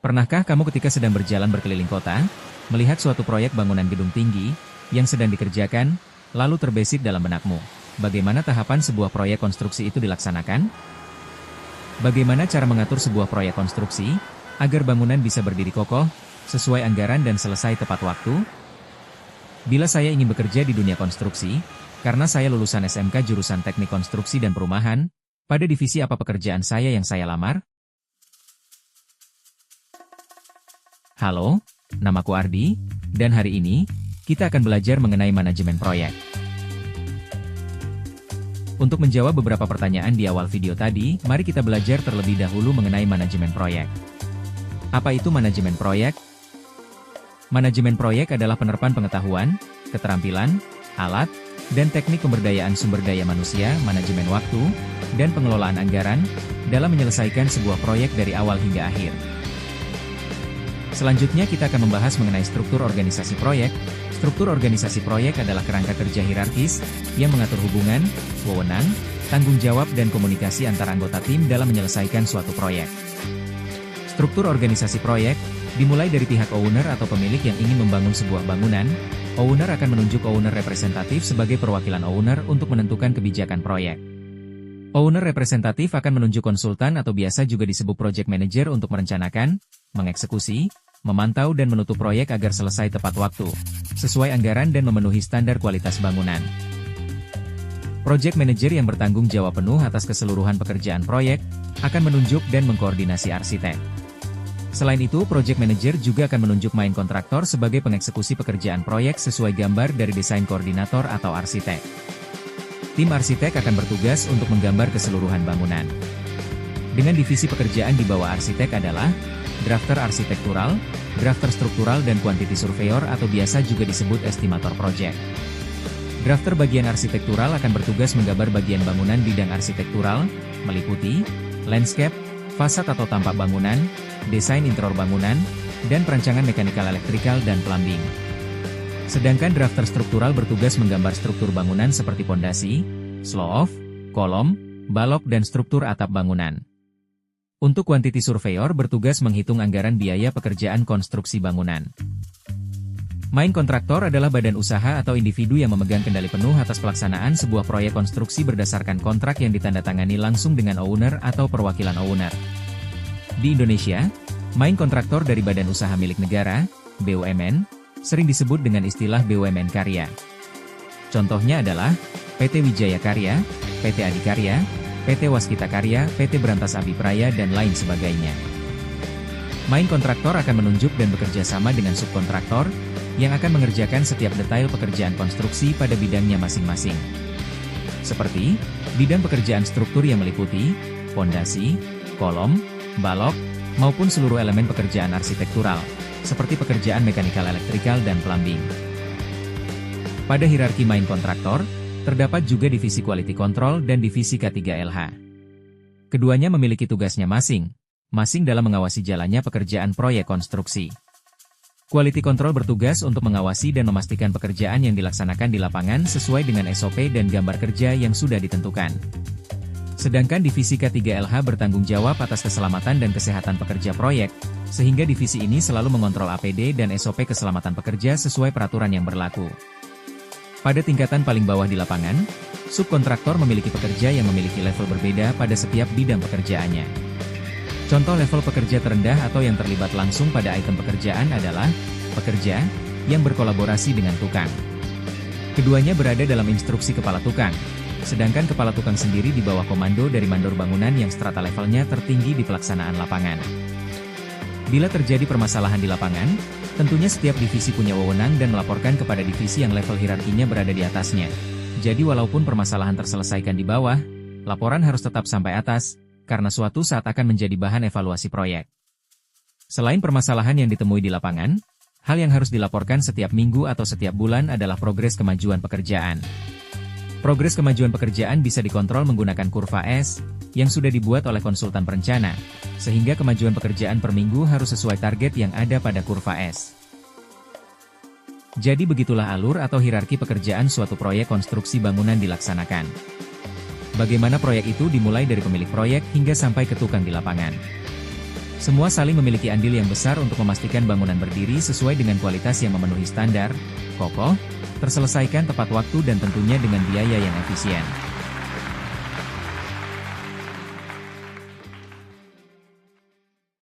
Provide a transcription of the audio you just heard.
Pernahkah kamu ketika sedang berjalan berkeliling kota, melihat suatu proyek bangunan gedung tinggi, yang sedang dikerjakan, lalu terbesit dalam benakmu? Bagaimana tahapan sebuah proyek konstruksi itu dilaksanakan? Bagaimana cara mengatur sebuah proyek konstruksi, agar bangunan bisa berdiri kokoh, sesuai anggaran dan selesai tepat waktu? Bila saya ingin bekerja di dunia konstruksi, karena saya lulusan SMK jurusan Teknik Konstruksi dan Perumahan, pada divisi apa pekerjaan saya yang saya lamar? Halo, namaku Ardi, dan hari ini, kita akan belajar mengenai manajemen proyek. Untuk menjawab beberapa pertanyaan di awal video tadi, mari kita belajar terlebih dahulu mengenai manajemen proyek. Apa itu manajemen proyek? Manajemen proyek adalah penerapan pengetahuan, keterampilan, alat, dan teknik pemberdayaan sumber daya manusia, manajemen waktu, dan pengelolaan anggaran, dalam menyelesaikan sebuah proyek dari awal hingga akhir. Selanjutnya kita akan membahas mengenai struktur organisasi proyek. Struktur organisasi proyek adalah kerangka kerja hierarkis, yang mengatur hubungan, wewenang, tanggung jawab dan komunikasi antara anggota tim dalam menyelesaikan suatu proyek. Struktur organisasi proyek, dimulai dari pihak owner atau pemilik yang ingin membangun sebuah bangunan. Owner akan menunjuk owner representatif sebagai perwakilan owner untuk menentukan kebijakan proyek. Owner representatif akan menunjuk konsultan atau biasa juga disebut project manager untuk merencanakan, mengeksekusi, memantau dan menutup proyek agar selesai tepat waktu, sesuai anggaran dan memenuhi standar kualitas bangunan. Project manager yang bertanggung jawab penuh atas keseluruhan pekerjaan proyek, akan menunjuk dan mengkoordinasi arsitek. Selain itu, project manager juga akan menunjuk main kontraktor sebagai pengeksekusi pekerjaan proyek sesuai gambar dari desain koordinator atau arsitek. Tim arsitek akan bertugas untuk menggambar keseluruhan bangunan. Dengan divisi pekerjaan di bawah arsitek adalah drafter arsitektural, drafter struktural dan quantity surveyor atau biasa juga disebut estimator project. Drafter bagian arsitektural akan bertugas menggambar bagian bangunan bidang arsitektural, meliputi landscape, fasad atau tampak bangunan, desain interior bangunan, dan perancangan mekanikal elektrikal dan plumbing. Sedangkan drafter struktural bertugas menggambar struktur bangunan seperti pondasi, slope, kolom, balok dan struktur atap bangunan. Untuk quantity surveyor bertugas menghitung anggaran biaya pekerjaan konstruksi bangunan. Main kontraktor adalah badan usaha atau individu yang memegang kendali penuh atas pelaksanaan sebuah proyek konstruksi berdasarkan kontrak yang ditandatangani langsung dengan owner atau perwakilan owner. Di Indonesia, main kontraktor dari badan usaha milik negara, BUMN, sering disebut dengan istilah BUMN Karya. Contohnya adalah PT Wijaya Karya, PT Adikarya, PT Waskita Karya, PT Berantas Abipraya dan lain sebagainya. Main kontraktor akan menunjuk dan bekerja sama dengan subkontraktor, yang akan mengerjakan setiap detail pekerjaan konstruksi pada bidangnya masing-masing. Seperti, bidang pekerjaan struktur yang meliputi, pondasi, kolom, balok, maupun seluruh elemen pekerjaan arsitektural, seperti pekerjaan mekanikal elektrikal dan plumbing. Pada hierarki main kontraktor, terdapat juga divisi quality control dan divisi K3LH. Keduanya memiliki tugasnya masing-masing dalam mengawasi jalannya pekerjaan proyek konstruksi. Quality control bertugas untuk mengawasi dan memastikan pekerjaan yang dilaksanakan di lapangan sesuai dengan SOP dan gambar kerja yang sudah ditentukan. Sedangkan divisi K3LH bertanggung jawab atas keselamatan dan kesehatan pekerja proyek, sehingga divisi ini selalu mengontrol APD dan SOP keselamatan pekerja sesuai peraturan yang berlaku. Pada tingkatan paling bawah di lapangan, subkontraktor memiliki pekerja yang memiliki level berbeda pada setiap bidang pekerjaannya. Contoh level pekerja terendah atau yang terlibat langsung pada item pekerjaan adalah pekerja yang berkolaborasi dengan tukang. Keduanya berada dalam instruksi kepala tukang, sedangkan kepala tukang sendiri di bawah komando dari mandor bangunan yang strata levelnya tertinggi di pelaksanaan lapangan. Bila terjadi permasalahan di lapangan, tentunya setiap divisi punya wewenang dan melaporkan kepada divisi yang level hierarkinya berada di atasnya. Jadi walaupun permasalahan terselesaikan di bawah, laporan harus tetap sampai atas, karena suatu saat akan menjadi bahan evaluasi proyek. Selain permasalahan yang ditemui di lapangan, hal yang harus dilaporkan setiap minggu atau setiap bulan adalah progres kemajuan pekerjaan. Progres kemajuan pekerjaan bisa dikontrol menggunakan kurva S, yang sudah dibuat oleh konsultan perencana, sehingga kemajuan pekerjaan per minggu harus sesuai target yang ada pada kurva S. Jadi begitulah alur atau hierarki pekerjaan suatu proyek konstruksi bangunan dilaksanakan. Bagaimana proyek itu dimulai dari pemilik proyek hingga sampai ke tukang di lapangan. Semua saling memiliki andil yang besar untuk memastikan bangunan berdiri sesuai dengan kualitas yang memenuhi standar, kokoh, terselesaikan tepat waktu dan tentunya dengan biaya yang efisien.